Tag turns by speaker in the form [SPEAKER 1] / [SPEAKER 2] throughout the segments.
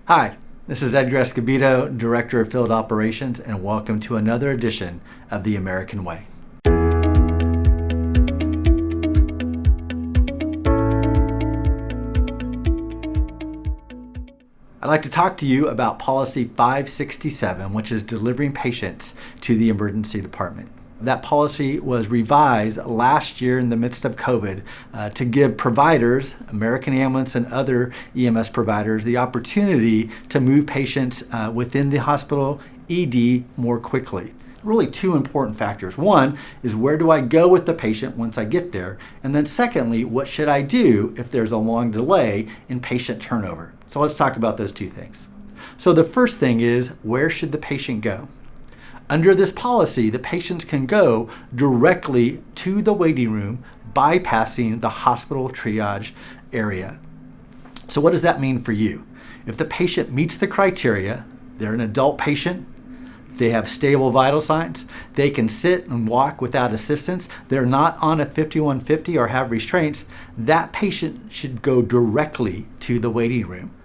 [SPEAKER 1] Hi, this is Edgar Escobedo, Director of Field Operations, and welcome to another edition of The American Way. I'd like to talk to you about Policy 567, which is delivering patients to the emergency department. That policy was revised last year in the midst of COVID to give providers, American Ambulance and other EMS providers, the opportunity to move patients within the hospital ED more quickly. Really two important factors. One is, where do I go with the patient once I get there? And then secondly, what should I do if there's a long delay in patient turnover? So let's talk about those two things. So the first thing is, where should the patient go? Under this policy, the patients can go directly to the waiting room, bypassing the hospital triage area. So what does that mean for you? If the patient meets the criteria, they're an adult patient, they have stable vital signs, they can sit and walk without assistance, they're not on a 5150 or have restraints, that patient should go directly to the waiting room.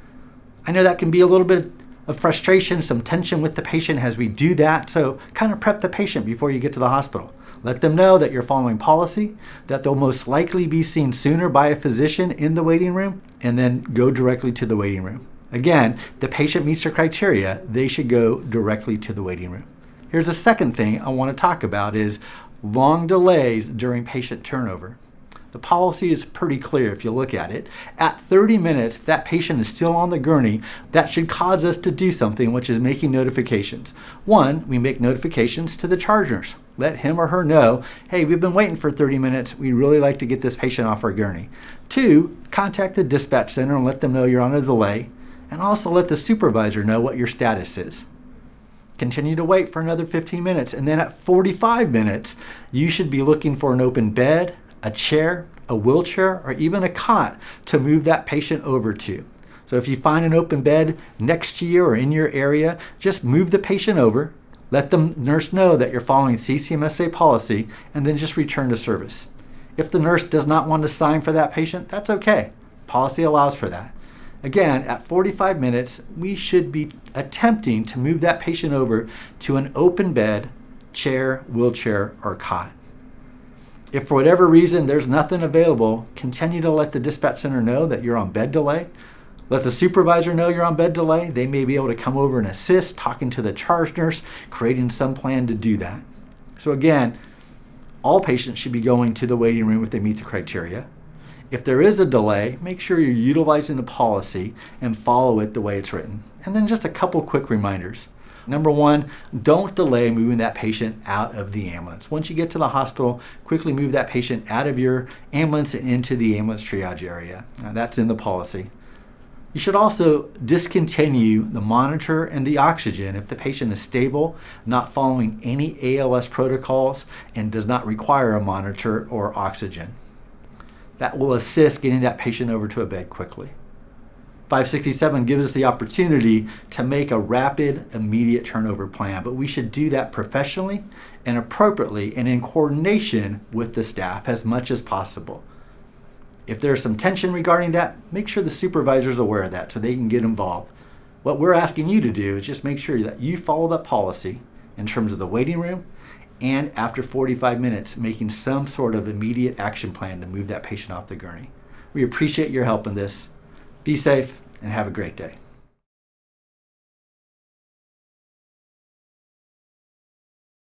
[SPEAKER 1] I know that can be a little bit of frustration, some tension with the patient as we do that, so kind of prep the patient before you get to the hospital. Let them know that you're following policy, that they'll most likely be seen sooner by a physician in the waiting room, and then go directly to the waiting room. Again, if the patient meets their criteria, they should go directly to the waiting room. Here's the second thing I want to talk about is long delays during patient turnover. The policy is pretty clear if you look at it. At 30 minutes, if that patient is still on the gurney, that should cause us to do something, which is making notifications. One, we make notifications to the charge nurse. Let him or her know, hey, we've been waiting for 30 minutes. We'd really like to get this patient off our gurney. Two, contact the dispatch center and let them know you're on a delay. And also let the supervisor know what your status is. Continue to wait for another 15 minutes. And then at 45 minutes, you should be looking for an open bed, a chair, a wheelchair, or even a cot to move that patient over to. So if you find an open bed next to you or in your area, just move the patient over, let the nurse know that you're following CCMSA policy, and then just return to service. If the nurse does not want to sign for that patient, that's okay. Policy allows for that. Again, at 45 minutes, we should be attempting to move that patient over to an open bed, chair, wheelchair, or cot. If for whatever reason there's nothing available, continue to let the dispatch center know that you're on bed delay. Let the supervisor know you're on bed delay. They may be able to come over and assist, talking to the charge nurse, creating some plan to do that. So again, all patients should be going to the waiting room if they meet the criteria. If there is a delay, make sure you're utilizing the policy and follow it the way it's written. And then just a couple quick reminders. Number one, don't delay moving that patient out of the ambulance. Once you get to the hospital, quickly move that patient out of your ambulance and into the ambulance triage area. Now, that's in the policy. You should also discontinue the monitor and the oxygen if the patient is stable, not following any ALS protocols, and does not require a monitor or oxygen. That will assist getting that patient over to a bed quickly. 567 gives us the opportunity to make a rapid, immediate turnover plan, but we should do that professionally and appropriately and in coordination with the staff as much as possible. If there's some tension regarding that, make sure the supervisor is aware of that so they can get involved. What we're asking you to do is just make sure that you follow that policy in terms of the waiting room, and after 45 minutes, making some sort of immediate action plan to move that patient off the gurney. We appreciate your help in this. Be safe and have a great day.